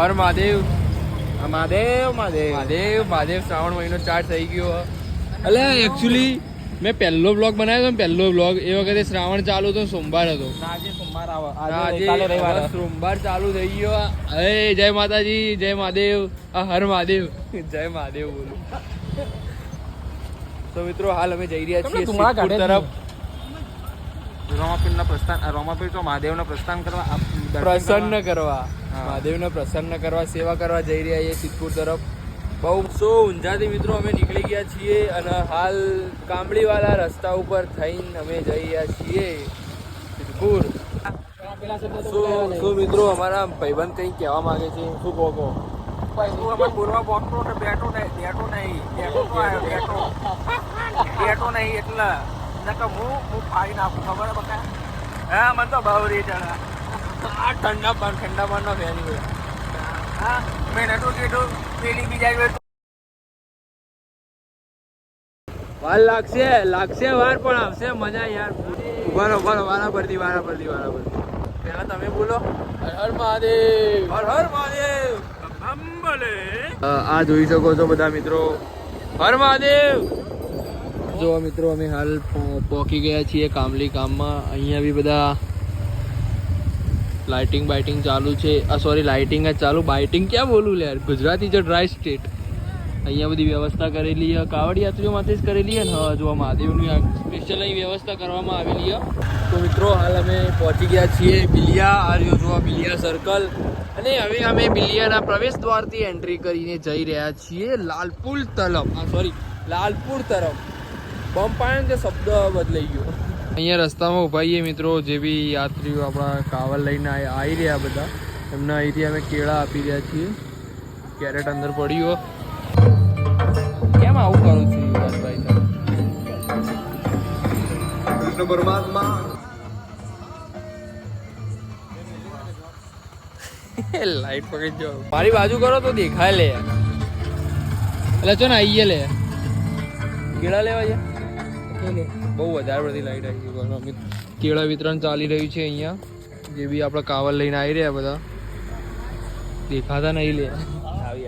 હર મહાદેવ. મહાદેવ મહાદેવ મહાદેવ મહાદેવ શ્રાવણ મહિનો સ્ટાર્ટ થઈ ગયો. એટલે એકચ્યુઅલી મેં પહેલો બ્લોગ બનાવ્યો હતો ને, પહેલો બ્લોગ એ વખતે શ્રાવણ ચાલુ હતો, સોમવાર હતો. આજે સોમવાર આવે, આજે કાલે રવિવાર. સોમવાર ચાલુ થઈ ગયો. અરે જય માતાજી, જય મહાદેવ, હર મહાદેવ, જય મહાદેવ બોલું. તો મિત્રો હાલ અમે જઈ રહ્યા છીએ સિદ્ધપુર તરફ. રોમાપીર તો મહાદેવના પ્રસ્થાન કરવા, પ્રસન્ન કરવા, મહાદેવને પ્રસન્ન કરવા, સેવા કરવા જઈ રહ્યા છીએ સિદ્ધપુર તરફ. બહુ ઊંઝાથી મિત્રો અમે નીકળી ગયા છીએ અને હાલ કામડીવાળા રસ્તા ઉપર થઈને અમે જઈ રહ્યા છીએ સિદ્ધપુર. શું મિત્રો અમારા ભાઈબંધ કંઈ કહેવા માંગે છે? શું કહો? પૂર્વ બોક્સો બેઠો નહીં એટલે હું ફાડી નાખું, ખબર બકા? હા, મને તો બહુ રીત આ ઠંડા પાનનો ફેરી હોય. હા, મેં નતું કીધું પેલી બીજા વાર લાગશે વાર પણ આવશે મજા યાર. ઉભા વારા પરથી પહેલા તમે બોલો હર મહાદેવ, હર મહાદેવ. આ જોઈ શકો છો બધા મિત્રો, હર મહાદેવ. જો મિત્રો અમે હાલ પહોંચી ગયા છીએ કામલી ગામમાં. અહીંયા બી બધા લાઇટિંગ બાઇટિંગ ચાલુ છે. સોરી, લાઇટિંગ જ ચાલુ, બાઇટિંગ ક્યાં બોલું લે યાર, ગુજરાતી જો ડ્રાય સ્ટેટ. અહીંયા બધી વ્યવસ્થા કરેલી છે કાવડ યાત્રીઓ માટે જ કરેલી છે ને. હા, જો મહાદેવની સ્પેશિયલ અહીં વ્યવસ્થા કરવામાં આવેલી છે. તો મિત્રો હાલ અમે પહોંચી ગયા છીએ બિલિયા. આ રહ્યો જો બિલિયા સર્કલ. અને હવે અમે બિલિયાના પ્રવેશ દ્વારથી એન્ટ્રી કરીને જઈ રહ્યા છીએ લાલપુર તરફ. બમ્પાયન જે શબ્દ બદલાઈ ગયો. અહીંયા રસ્તામાં ઉભા છીએ મિત્રો, જે બી યાત્રીઓ આપણા કાવડ લઈને આવી રહ્યા બધા, એમના અહીંથી અમે કેળા આપી રહ્યા છીએ. કેરેટ અંદર પડ્યું. કેમ આવું કરું છું યુવરાજભાઈ? કૃષ્ણ પરમાત્મા લાઈટ પકડી જો મારી બાજુ કરો તો દેખાય લે. એટલે ચો ને આવીએ લે કેળા લેવા છે. બહુ વધારે બધી લાઈટ આવી ગઈ. કેળા વિતરણ ચાલી રહ્યું છે અહીંયા. જે બી આપણે કાવડ લઈને આવી રહ્યા બધા, દેખાતા નહીં લે. આવી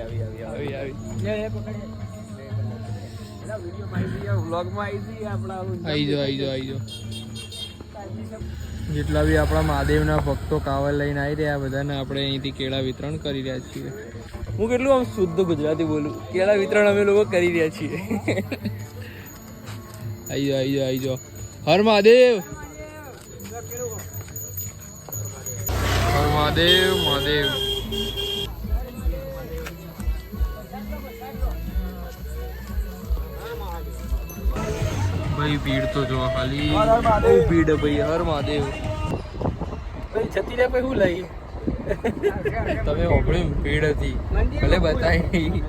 જાઓ. જેટલા બી આપણા મહાદેવના ભક્તો કાવડ લઈને આવી રહ્યા બધાને આપણે અહીંથી કેળા વિતરણ કરી રહ્યા છીએ. હું કેટલું આમ શુદ્ધ ગુજરાતી બોલું. કેળા વિતરણ અમે લોકો કરી રહ્યા છીએ. આવી જાઓ. હર મહાદેવ, હર મહાદેવ. ભાઈ ભીડ તો જો ખાલી બહુ ભીડ ભાઈ. હર મહાદેવ. છતી રે પછી હું લઈ તમે ઓગળી ભીડ હતી ભલે બતાવી,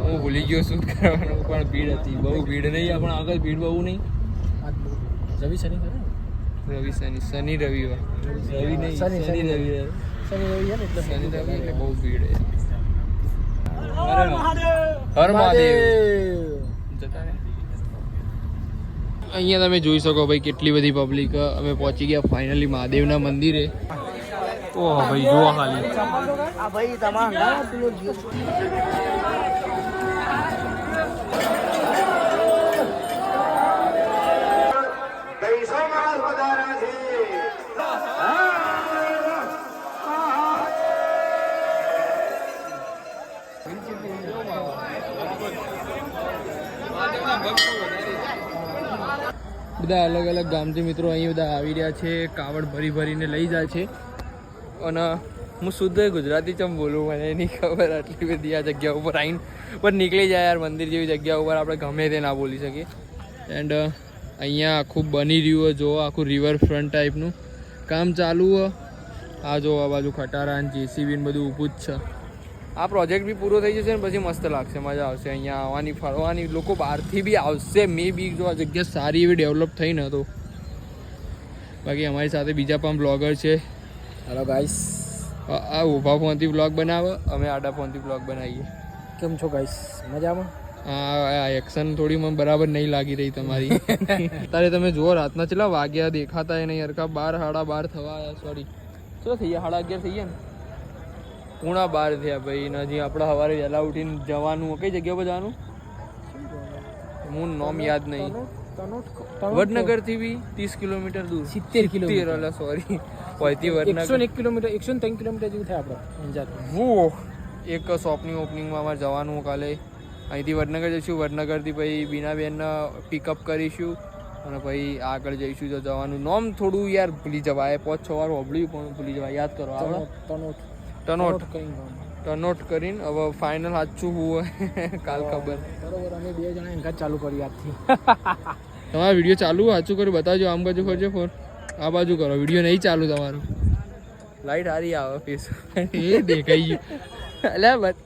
હું ભૂલી ગયો શું કરવાનું, પણ ભીડ હતી. બહુ ભીડ નહીં, પણ આગળ ભીડ બહુ નહીં. રવિ શનિ રવિવાર એટલે બહુ ભીડ. હર મહાદેવ. અહીંયા તમે જોઈ શકો ભાઈ કેટલી બધી પબ્લિક. અમે પહોંચી ગયા ફાઇનલી મહાદેવના મંદિરે. ઓહ ભાઈ જુઓ ખાલી. બધા અલગ અલગ ગામથી મિત્રો અહીં બધા આવી રહ્યા છે. કાવડ ભરીને લઈ જાય છે. અને હું શુદ્ધ ગુજરાતી ચમ બોલું, મને નહીં ખબર. આટલી બધી આ જગ્યા ઉપર આવીને પણ નીકળી જાય યાર. મંદિર જેવી જગ્યા ઉપર આપણે ગમે તે ના બોલી શકીએ. એન્ડ અહીંયા આખું બની રહ્યું હોય, જો આખું રિવરફ્રન્ટ ટાઈપનું કામ ચાલુ હોય. આ જો આ બાજુ ખટારા અને જેસીબી ને બધું ઊભું જ છે. આ પ્રોજેક્ટ બી પૂરો થઈ જશે ને પછી મસ્ત લાગશે, મજા આવશે અહીંયા આવવાની ફરવાની. લોકો બહારથી બી આવશે મે બી, જો આ જગ્યા સારી એવી ડેવલપ થઈ ને તો. બાકી અમારી સાથે બીજા પણ બ્લોગર છે. Hello guys. આ ઊભા ફોનથી બ્લોગ બનાવે, અમે આડા ફોનથી બ્લોગ બનાવીએ. કેમ છો ગાઈસ? મજામાં? આ એક્શન થોડી મને બરાબર નહીં લાગી રહી તમારી. અત્યારે તમે જુઓ રાતના કેટલા વાગ્યા દેખાતા નહીં હરખા. 12 સાડા 12 થવા આવ્યા. સોરી, શું થઈ ગયા? 11:30 થઈ ગયા ને. પૂણા 12 થયા ભાઈ ને હજી આપણે સવારે વહેલા ઉઠીને જવાનું કઈ જગ્યા પર જવાનું હું નામ યાદ નહીં વડનગર થી બી 30 કિલોમીટર દૂર 70 કિલોમીટર એટલે સોરી અહીંથી વડનગર 101 કિલોમીટર 103 કિલોમીટર જેવું થાય આપણે અંજાર વો એક શોપની ઓપનિંગમાં અમારે જવાનું કાલે અહીંથી વડનગર જઈશું વડનગરથી પછી બીનાબેનને પિકઅપ કરીશું અને પછી આગળ જઈશું તો જવાનું નોમ થોડું યાર ભૂલી જવાય 5-6 વાર હોબળ્યું પણ ભૂલી જવાય યાદ કરો આવડે ટનોટ કરીને હવે ફાઇનલ સાચું હું કાલ ખબર બરોબર અમે બે જણા એંગા ચાલુ કરી આજથી તમારો વિડીયો ચાલુ સાચું કરી બતાવજો આમ બાજુ કરજો ફોન આ બાજુ કરો વિડીયો નહીં ચાલુ તમારો લાઈટ સારી આવે ફેસ એ દેખાઈ ગયું એટલે બસ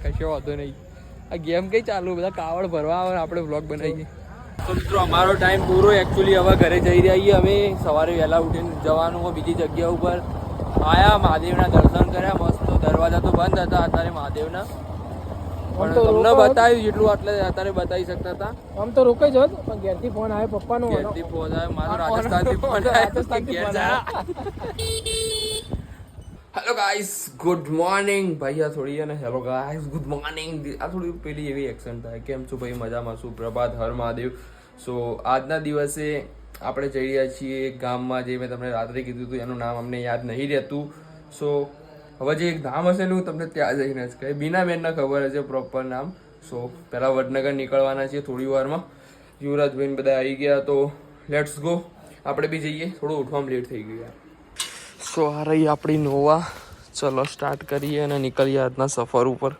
કશો વાંધો નહીં આ ગેમ કઈ ચાલુ બધા કાવડ ભરવા આવે આપણે વ્લોગ બનાવીએ તો મિત્રો અમારો ટાઈમ પૂરો એકચ્યુઅલી હવે ઘરે જઈ રહ્યા છીએ અમે સવારે વહેલા ઉઠીને જવાનું હોય બીજી જગ્યા ઉપર આયા મહાદેવના દર્શન કર્યા મસ્ત દરવાજા તો બંધ હતા અત્યારે મહાદેવના પણ તમને બતાવ્યું જેટલું આટલે અત્યારે બતાવી શકતા હતા આમ તો રોકાઈ જત પણ ઘેરથી ફોન આવ્યો પપ્પાનો ઘેરથી ફોન આવ્યો મારો રાજસ્થાનથી ફોન આવ્યો હેલો ગાઈસ ગુડ મોર્નિંગ ભાઈ આ થોડી અને હેલો ગાઈસ ગુડ મોર્નિંગ આ થોડી પેલી એવી એક્શન થાય કેમ છો ભાઈ મજામાં છું પ્રભાત હર મહાદેવ સો આજના દિવસે આપણે જઈ રહ્યા છીએ એક ગામમાં જે મેં તમને રાત્રે કીધું હતું એનું નામ અમને યાદ નહીં રહેતું સો હવે જે એક ધામ હશે ને હું તમને ત્યાં જઈને જ કહે બીનાબેનને ખબર હશે પ્રોપર નામ સો પહેલાં વડનગર નીકળવાના છીએ થોડી વારમાં યુવરાજભાઈને બધા આવી ગયા તો લેટ્સ ગો આપણે બી જઈએ થોડું ઉઠવામાં લેટ થઈ ગયું યાર સો આ રહી આપણી નોવા ચલો સ્ટાર્ટ કરીએ અને નીકળીએ આજના સફર ઉપર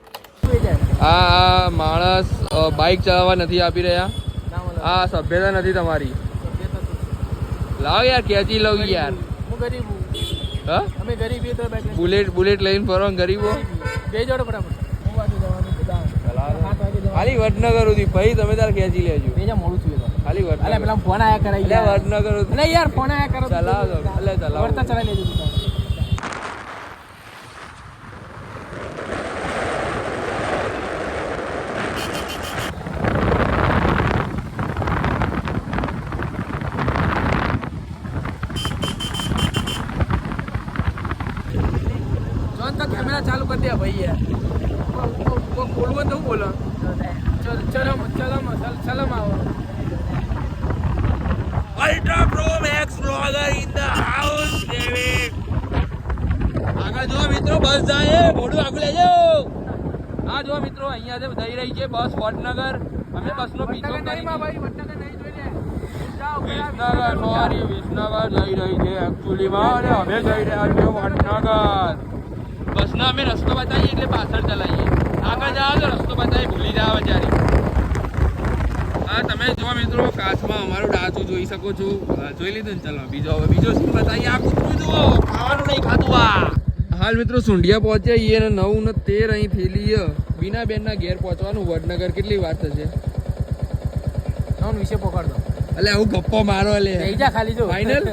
આ માણસ બાઇક ચલાવવા નથી આપી રહ્યા આ સભ્યતા નથી તમારી લાવ યાર ખેંચી લઉં યાર હું ગરીબ હા અમે ગરીબ તો બુલેટ લઈને ફરો ગરીબો બે જોડે બરાબર હું વાગે જવાનું બધા 7 વાગે જવાનું ખાલી વડનગર સુધી ભાઈ તમે તાર ખેંચી લેજો બેજા મોડું થયું તો ખાલી અલે પેલા ફોન આયા કરાઈ એટલે વડનગર અલે યાર ફોન આયા કરો ચલાવો એટલે ચલાવો વર્તા ચલાઈ લેજો તું कैमरा चालू कर दिया भाई यार वो बोलवा तो बोला चल चलो चलो आओ ultra pro max blogger in the house baby આગળ જો મિત્રો બસ જાય મોઢું આગળ લેજો આ જો મિત્રો અહીંયા થી જઈ રહી છે બસ વડનગર અમે બસનો પીછો કરી ભાઈ વડનગર નહીં જોઈ લે વિસનગર સોરી વિસનગર જઈ રહી છે એકચ્યુઅલી માં અમે જઈ રહ્યા છીએ વડનગર બસના અમે રસ્તો બતાવીએ એટલે પાછળ ચલાવીએ આગળ જાઓ તો રસ્તો બતાવી ભૂલી જાઓ બચારી હા તમે જો મિત્રો કાચમાં અમારું ડાચું જોઈ શકો છો જોઈ લીધું ને ચલો બીજો સીન બતાવીએ આ કૂતરું જુઓ ખાવાનું નહીં ખાતું આ હાલ મિત્રો સુંઢિયા પહોંચ્યા છીએ અને 9 ને 13 અહીં થેલી બીનાબેનના ઘેર પહોંચવાનું વડનગર કેટલી વાર થશે 9 વિશે પકડ દો એટલે હું ગપ્પો મારો લે જા ખાલી જો ફાઇનલ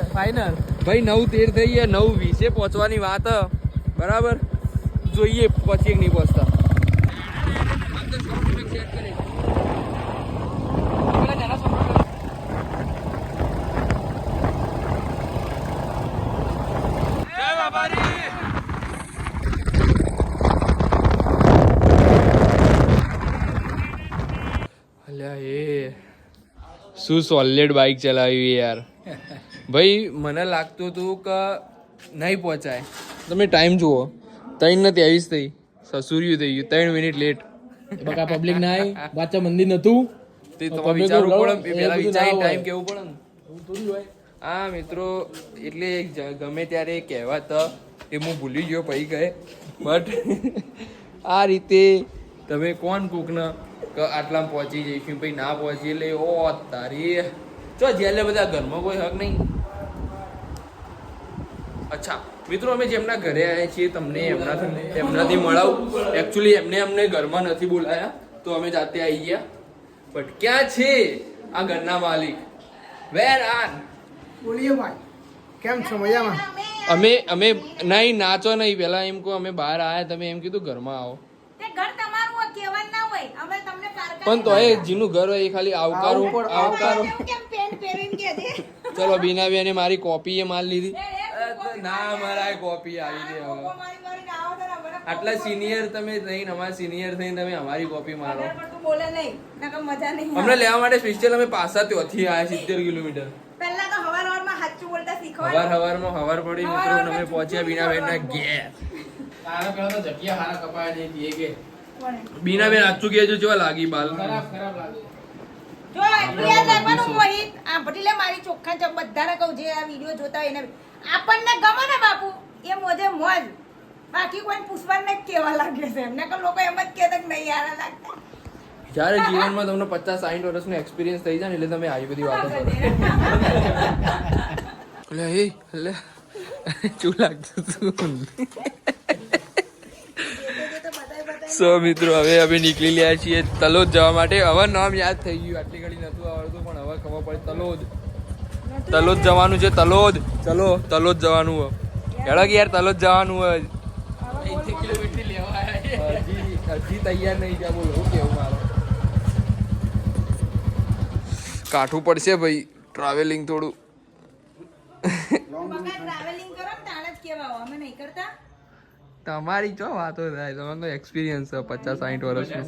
ભાઈ 9-13 થઈ ગયા 9-20 પહોંચવાની વાત બરાબર જોઈએ પછી નહીં પહોંચતા શું સોલિડ બાઇક ચલાવી યાર ભાઈ મને લાગતું હતું કે નહીં પહોંચાય તમે ટાઈમ જુઓ 3:23 થઈ સસુર્યું થઈ ગયું 3 મિનિટ લેટ બકા પબ્લિક નાય વાચા મંદિર નતું તે તમે વિચારવું પડે પેલા વિચારી ટાઈમ કેવું પડે ને હા મિત્રો એટલે ગમે ત્યારે કહેવત એ હું ભૂલી ગયો પછી કહે બટ આ રીતે તમે કોણ કૂકને આટલામાં પહોંચી જઈશું પછી ના પહોંચી એટલે ઓ તારી ચો જેલે બધા ઘરમાં કોઈ હક નહીં અચ્છા મિત્રો અમે જેમના ઘરે આવ્યા છીએ તમને એમનાથી મળાવું એકચ્યુઅલી અમને ઘરમાં નથી બોલાયા તો અમે જાતે આવી ગયા બટ ક્યાં છે આ ઘરના માલિક વેર આર બોલીએ ભાઈ કેમ છો મજામાં અમે નહીં નાચો નહીં પહેલા એમ કહો અમે બહાર આવ્યા તમે એમ કીધું ઘરમાં આવો પણ તો એ જેનું ઘર હોય એ ખાલી આવકારો ચલો બીનાબેને મારી કોપી એ માલ લીધી ના મારા કોપી આવી ગઈ હવે આટલા સિનિયર તમે થઈને અમારા સિનિયર થઈને તમે અમારી કોપી મારો વધારે પડતું બોલે નહીં નકર મજા નહીં અમને લેવા માટે સ્પેશિયલ અમે પાછા ત્યાંથી આવ્યા 70 કિલોમીટર પહેલા તો હવારમાં સાચું બોલતા શીખવાડો હવાર પડી મિત્રો અને અમે પહોંચ્યા બીનાબેનના ઘેર તારા પેલા તો જગ્યા હારા કપાયા નહીં દીએ કે બીનાબેન આચું કહેજો કેવા લાગી બાલ ખરાબ લાગી જો યાદ રાખવાનું મોહિત આ ભટીલે મારી ચોખ્ખા ચપ બધાને કહું જે આ વિડિયો જોતા હોય એને આપણને ગમે ને બાપુ એ મોજે મોજ બાકી કોઈ પૂછવાનું નહીં કેવા લાગે છે એમને કે લોકો એમ જ કહેતા કે નહીં યાર લાગતા જ્યારે જીવનમાં તમને 50-60 વર્ષનો એક્સપિરિયન્સ થઈ જાય ને એટલે તમે આવી બધી વાતો કરો લે ચૂ લાગતું તું સો મિત્રો હવે અમે નીકળી રહ્યા છીએ તલોદ જવા માટે હવે નામ યાદ થઈ ગયું આટલી ઘડી નતું આવડતું પણ હવે ખબર પડે તલોદ જવાનું છે તલોદ ચલો તલોદ જવાનું હોય હેડો કે યાર તલોદ જવાનું હોય હજી તૈયાર નહીં ત્યાં બોલો શું કેવું મારે કાઠું પડશે ભાઈ ટ્રાવેલિંગ થોડું ટ્રાવેલિંગ કરો ને તાણે જ કેવા અમે નહીં કરતા તમારી ચો વાતો થાય તમારો એક્સપિરિયન્સ છે 50-60 વર્ષનો